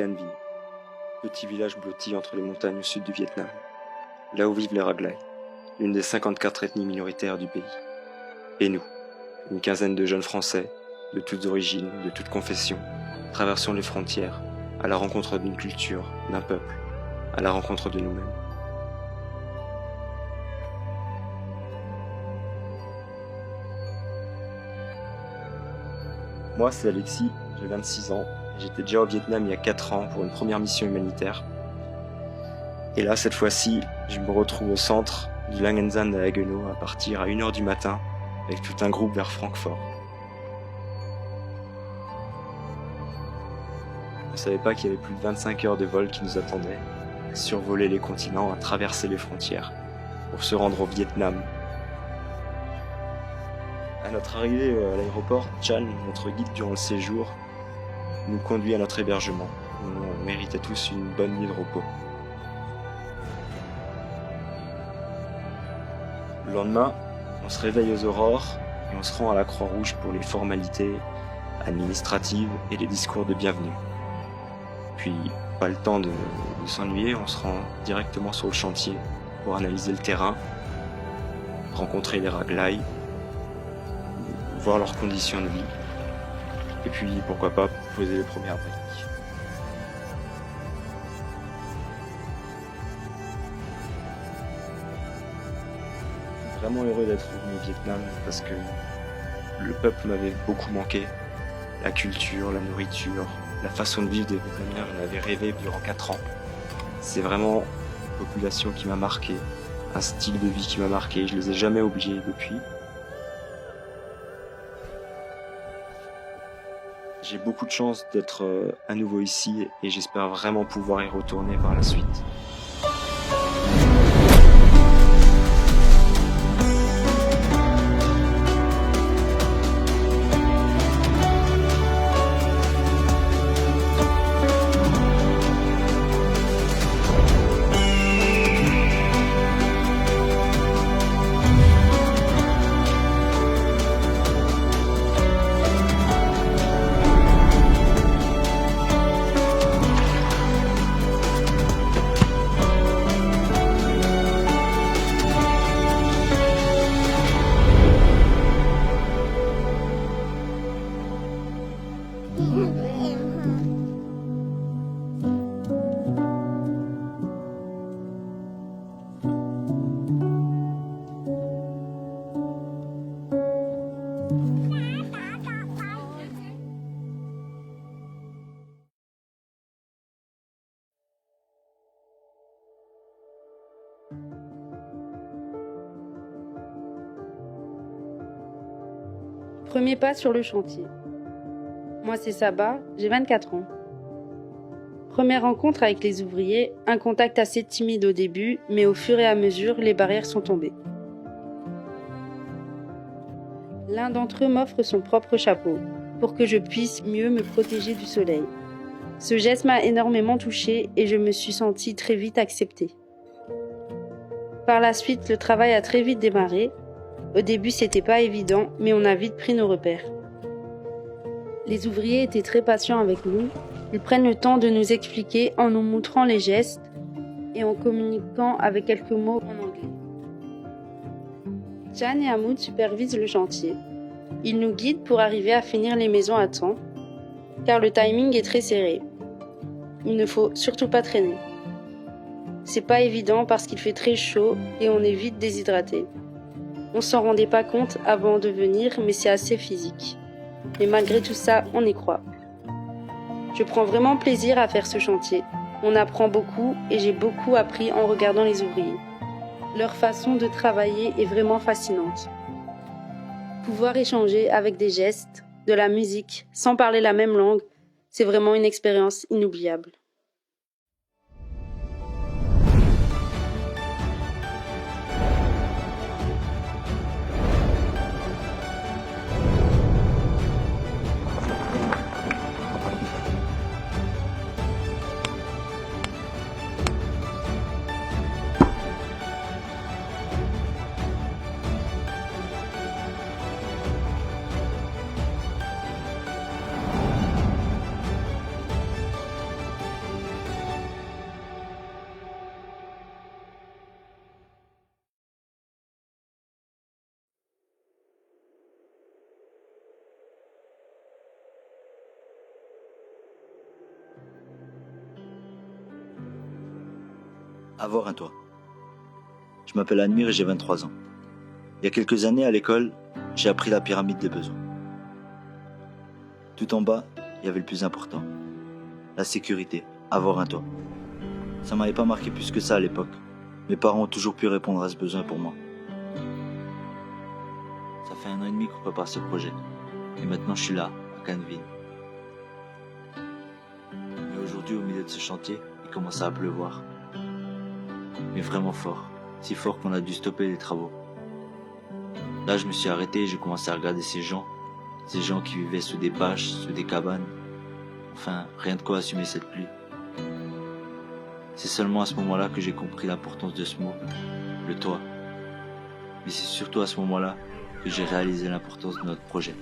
Can Vinh, petit village blotti entre les montagnes au sud du Vietnam, là où vivent les Raglai, l'une des 54 ethnies minoritaires du pays. Et nous, une quinzaine de jeunes Français, de toutes origines, de toutes confessions, traversons les frontières, à la rencontre d'une culture, d'un peuple, à la rencontre de nous-mêmes. Moi, c'est Alexis, j'ai 26 ans, et j'étais déjà au Vietnam il y a 4 ans pour une première mission humanitaire. Et là, cette fois-ci, je me retrouve au centre du Lang Eng à Haguenau à partir à 1h du matin avec tout un groupe vers Francfort. On ne savait pas qu'il y avait plus de 25 heures de vol qui nous attendaient, à survoler les continents, à traverser les frontières, pour se rendre au Vietnam. À notre arrivée à l'aéroport, Chan, notre guide durant le séjour, nous conduit à notre hébergement. On méritait tous une bonne nuit de repos. Le lendemain, on se réveille aux aurores et on se rend à la Croix-Rouge pour les formalités administratives et les discours de bienvenue. Puis, pas le temps de s'ennuyer, on se rend directement sur le chantier pour analyser le terrain, rencontrer les Raglai, voir leurs conditions de vie, et puis pourquoi pas poser les premières briques. Vraiment heureux d'être venu au Vietnam parce que le peuple m'avait beaucoup manqué, la culture, la nourriture, la façon de vivre des Vietnamiens, j'en avais rêvé durant 4 ans. C'est vraiment une population qui m'a marqué, un style de vie qui m'a marqué, je les ai jamais oubliés depuis. J'ai beaucoup de chance d'être à nouveau ici et j'espère vraiment pouvoir y retourner par la suite. Premier pas sur le chantier. Moi c'est Saba, j'ai 24 ans. Première rencontre avec les ouvriers, un contact assez timide au début, mais au fur et à mesure, les barrières sont tombées. L'un d'entre eux m'offre son propre chapeau, pour que je puisse mieux me protéger du soleil. Ce geste m'a énormément touchée et je me suis sentie très vite acceptée. Par la suite, le travail a très vite démarré. Au début, c'était pas évident, mais on a vite pris nos repères. Les ouvriers étaient très patients avec nous. Ils prennent le temps de nous expliquer en nous montrant les gestes et en communiquant avec quelques mots en anglais. Chan et Hamoud supervisent le chantier. Ils nous guident pour arriver à finir les maisons à temps, car le timing est très serré. Il ne faut surtout pas traîner. C'est pas évident parce qu'il fait très chaud et on est vite déshydraté. On s'en rendait pas compte avant de venir, mais c'est assez physique. Mais malgré tout ça, on y croit. Je prends vraiment plaisir à faire ce chantier. On apprend beaucoup et j'ai beaucoup appris en regardant les ouvriers. Leur façon de travailler est vraiment fascinante. Pouvoir échanger avec des gestes, de la musique, sans parler la même langue, c'est vraiment une expérience inoubliable. Avoir un toit. Je m'appelle Admire et j'ai 23 ans. Il y a quelques années à l'école, j'ai appris la pyramide des besoins. Tout en bas, il y avait le plus important. La sécurité, avoir un toit. Ça m'avait pas marqué plus que ça à l'époque. Mes parents ont toujours pu répondre à ce besoin pour moi. Ça fait 1 an et demi qu'on prépare ce projet. Et maintenant je suis là, à Caneville. Mais aujourd'hui, au milieu de ce chantier, il commence à pleuvoir. Mais vraiment fort. Si fort qu'on a dû stopper les travaux. Là, je me suis arrêté et j'ai commencé à regarder ces gens qui vivaient sous des bâches, sous des cabanes. Enfin, rien de quoi assumer cette pluie. C'est seulement à ce moment-là que j'ai compris l'importance de ce mot, le toit. Mais c'est surtout à ce moment-là que j'ai réalisé l'importance de notre projet.